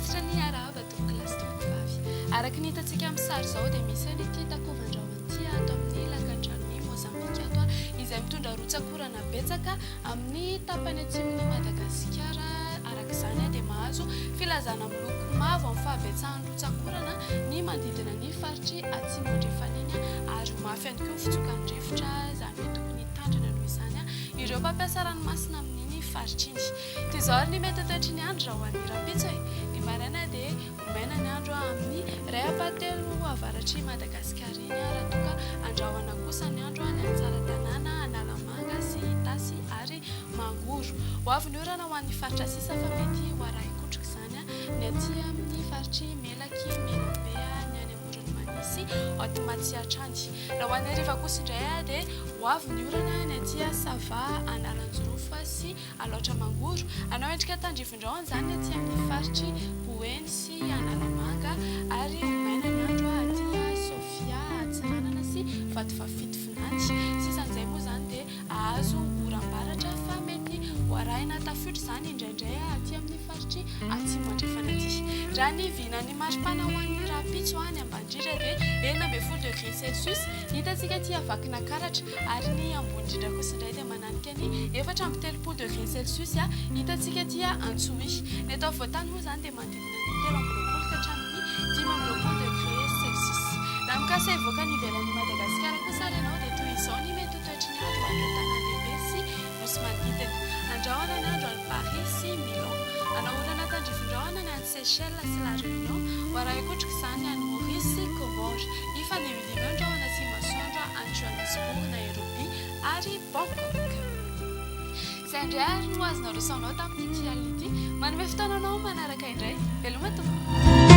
Mianatra ny araba tomboky lasy tomboky vavy. Araka ny hitantsika amin'ny sary izao dia misy an'ity takovan-drano ity ato amin'ny lakan-dranon'ny Mozambika ato izay mitondra rotsakorana betsaka amin'ny tapany atsimon'i Madagasikara. Araka izany dia mahazo filazana miloko mavo amin'ny fahabetsahan'ny rotsakorana ny manodidina ny faritry atsimo andrefana iny ary mafy ihany koa fitsokan'ny rivotra izany hoe tokony tandrina noho izany ireo mpampiasa ranomasina amin'iny faritra iny. Toy izao ny mety toetry ny andro raha ho an'ny rapitso ny maraina dia maina ny andro amin'ny ray apatelo avaratry Madagasikara iny raha toka andrahoana kosa ny andro any Tsaratanàna, Analamanga sy Itasy ary Mangoro. Ho avy ny orana ho an'ny faritra sisa fa mety ho arahi-kotroka izany ny aty amin'ny faritry Melaky, Melambe, ny any Amoron'ny Manisy, Otimatsiatrany. Raha ho an'ny hariva kosa indray dia ho avy ny orana ny aty Sava, Analanjorofa sy Alaotra Mangoro. Anao endrika tandrivon-drahona izany aty amin'ny faritry Boeny sy Analamanga ary maina ny andro aty Sofia, Atsinanana sy Vatovavity Finandy. Sisan'izay moa izany dia ahazo oram-baratra fa mety ho arahina tafiotra izany indraindray aty amin'ny faritry atsimo andrefana aty. Raha ny vinan'ny maripana ho an'ny rapitso any ambany-drindra dia 12 degré Celsius hitantsika aty Avakina Karatra ary ny ambony indrindra kosa indray dia mananika ny 4 degré Celsius hitantsika aty Antsohihy. Ny atao voatany moa izany dia manodidina ny 13 ka hatramin'ny 15 degré Celsius. Raha mikasa hivoaka ny ivelan'ny Madagasikara kosa ary ianao dia toy izao ny mety toetry ny andro any Antananarivo sy nosy manodidina. Andrahoana ny andro any Paris sy Milan. Anao orana tandrivon-drahona ny any Seychelles sy La Réunion ho arahi-kotroka izany any Maurice sy Comore. Ifanehon'ireo andrahoana sy masoandro any Johannesburg, Nairobi ary Bangkok. Izay indray ary no azonao resaonao tamin'ity alina ity. Manome fotoananao manaraka indray. Veloma tompoko.